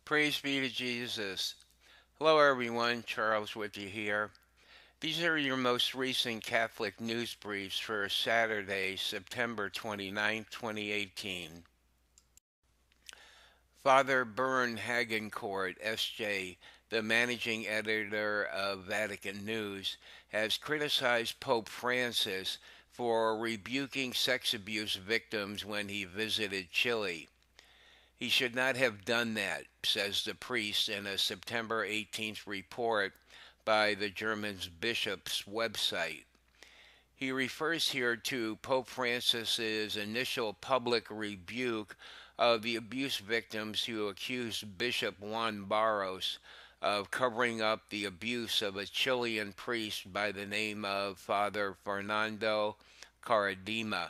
Praise be to Jesus. Hello, everyone. Charles with you here. These are your most recent Catholic news briefs for Saturday, September 29, 2018. Father Bern Hagencourt, S.J., the managing editor of Vatican News, has criticized Pope Francis for rebuking sex abuse victims when he visited Chile. He should not have done that, says the priest in a September 18th report by the German bishop's website. He refers here to Pope Francis's initial public rebuke of the abuse victims who accused Bishop Juan Barros of covering up the abuse of a Chilean priest by the name of Father Fernando Caradima.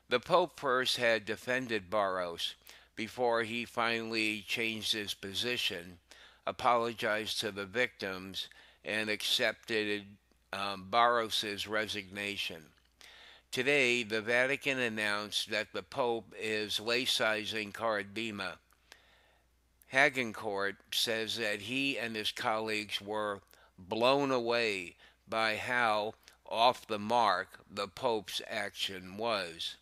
The Pope first had defended Barros before he finally changed his position, apologized to the victims, and accepted Barros's resignation. Today, the Vatican announced that the Pope is laicizing Caradima. Hagencourt says that he and his colleagues were blown away by how off the mark the Pope's action was.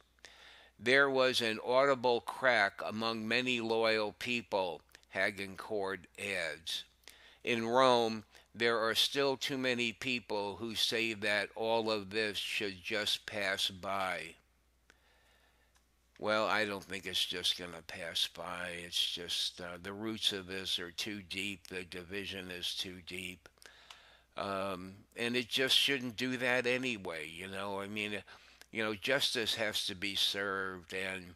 There was an audible crack among many loyal people, Hagencourt adds. In Rome, there are still too many people who say that all of this should just pass by. Well, I don't think it's just going to pass by. It's just the roots of this are too deep. The division is too deep. And it just shouldn't do that anyway, I mean, justice has to be served, and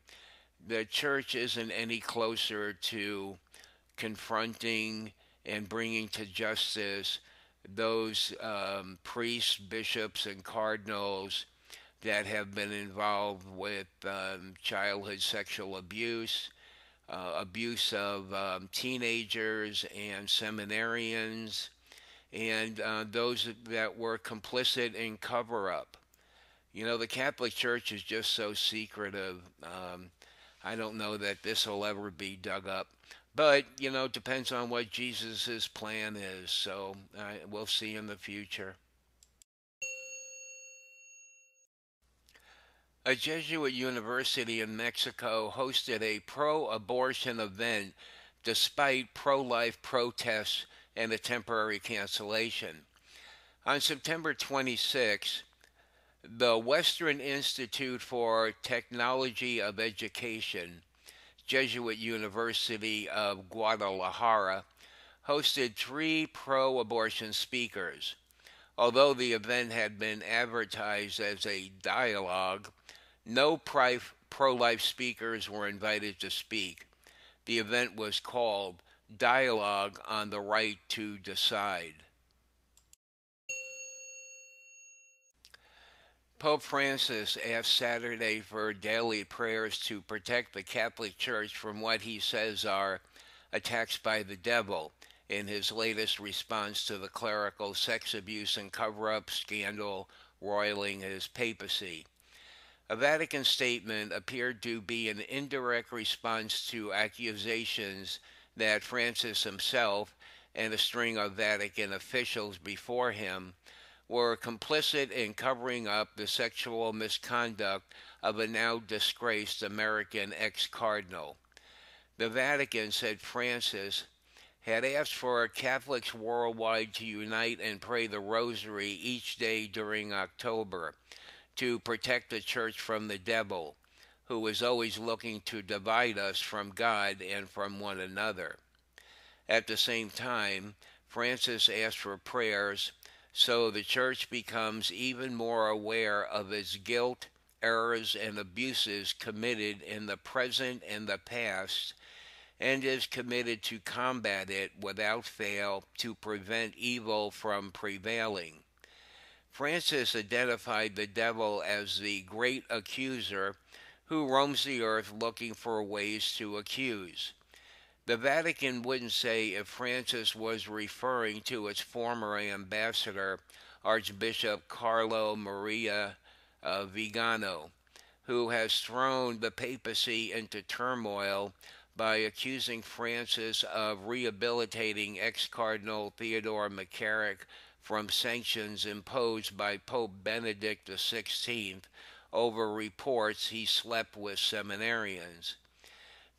the church isn't any closer to confronting and bringing to justice those priests, bishops, and cardinals that have been involved with childhood sexual abuse, abuse of teenagers and seminarians, and those that were complicit in cover up. The Catholic Church is just so secretive. I don't know that this will ever be dug up. But, it depends on what Jesus' plan is. So we'll see in the future. A Jesuit university in Mexico hosted a pro abortion event despite pro life protests and a temporary cancellation. On September 26, the Western Institute for Technology of Education, Jesuit University of Guadalajara, hosted three pro abortion speakers. Although the event had been advertised as a dialogue, no pro life speakers were invited to speak. The event was called Dialogue on the Right to Decide. Pope Francis asked Saturday for daily prayers to protect the Catholic Church from what he says are attacks by the devil in his latest response to the clerical sex abuse and cover up scandal roiling his papacy. A Vatican statement appeared to be an indirect response to accusations that Francis himself and a string of Vatican officials before him were complicit in covering up the sexual misconduct of a now disgraced American ex-cardinal. The Vatican said Francis had asked for Catholics worldwide to unite and pray the rosary each day during October to protect the church from the devil, who is always looking to divide us from God and from one another. At the same time, Francis asked for prayers so the church becomes even more aware of its guilt, errors, and abuses committed in the present and the past, and is committed to combat it without fail to prevent evil from prevailing. Francis identified the devil as the great accuser who roams the earth looking for ways to accuse. The Vatican wouldn't say if Francis was referring to its former ambassador, Archbishop Carlo Maria Vigano, who has thrown the papacy into turmoil by accusing Francis of rehabilitating ex-Cardinal Theodore McCarrick from sanctions imposed by Pope Benedict XVI over reports he slept with seminarians.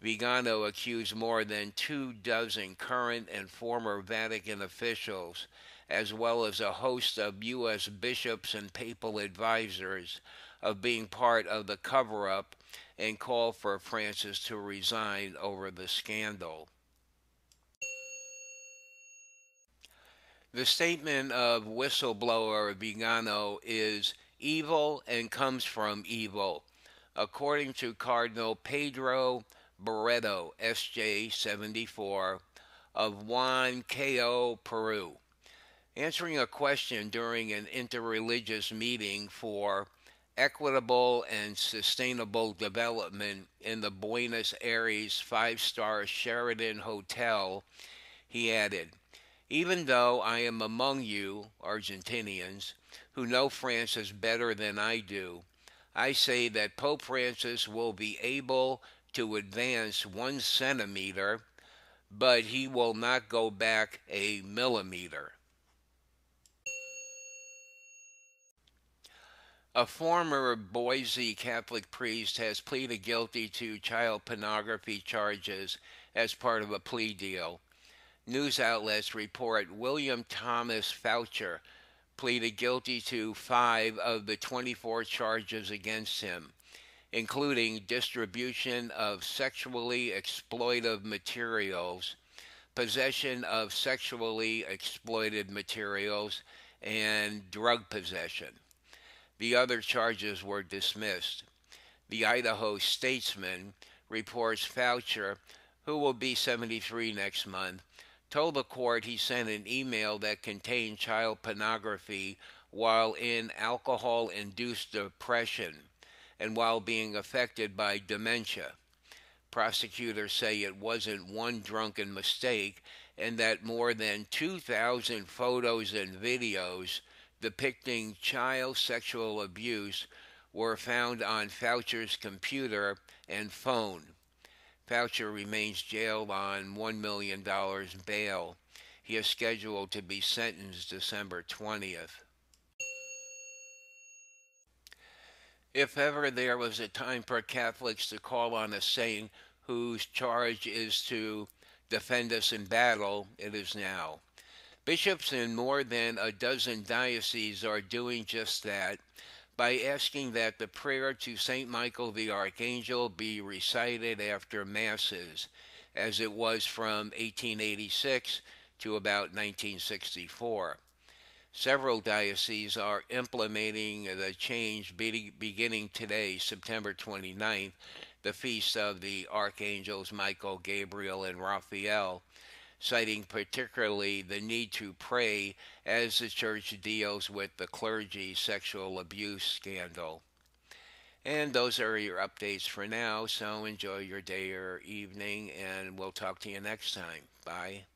Vigano accused more than 24 current and former Vatican officials, as well as a host of U.S. bishops and papal advisors, of being part of the cover-up and called for Francis to resign over the scandal. The statement of whistleblower Vigano is evil and comes from evil, according to Cardinal Pedro Barreto, SJ 74, of Huancayo, Peru, answering a question during an interreligious meeting for equitable and sustainable development in the Buenos Aires five-star Sheraton Hotel. He added, "Even though I am among you, Argentinians, who know Francis better than I do, I say that Pope Francis will be able to advance 1 centimeter, but he will not go back a millimeter." A former Boise Catholic priest has pleaded guilty to child pornography charges as part of a plea deal. News outlets report William Thomas Foucher pleaded guilty to 5 of the 24 charges against him, including distribution of sexually exploitive materials, possession of sexually exploited materials, and drug possession. The other charges were dismissed. The Idaho Statesman reports Foucher, who will be 73 next month, told the court he sent an email that contained child pornography while in alcohol-induced depression and while being affected by dementia. Prosecutors say it wasn't one drunken mistake and that more than 2,000 photos and videos depicting child sexual abuse were found on Foucher's computer and phone. Foucher remains jailed on $1 million bail. He is scheduled to be sentenced December 20th. If ever there was a time for Catholics to call on a saint whose charge is to defend us in battle, it is now. Bishops in more than a dozen dioceses are doing just that by asking that the prayer to St. Michael the Archangel be recited after Masses, as it was from 1886 to about 1964. Several dioceses are implementing the change beginning today, September 29th, the feast of the Archangels Michael, Gabriel, and Raphael, citing particularly the need to pray as the Church deals with the clergy sexual abuse scandal. And those are your updates for now, so enjoy your day or evening, and we'll talk to you next time. Bye.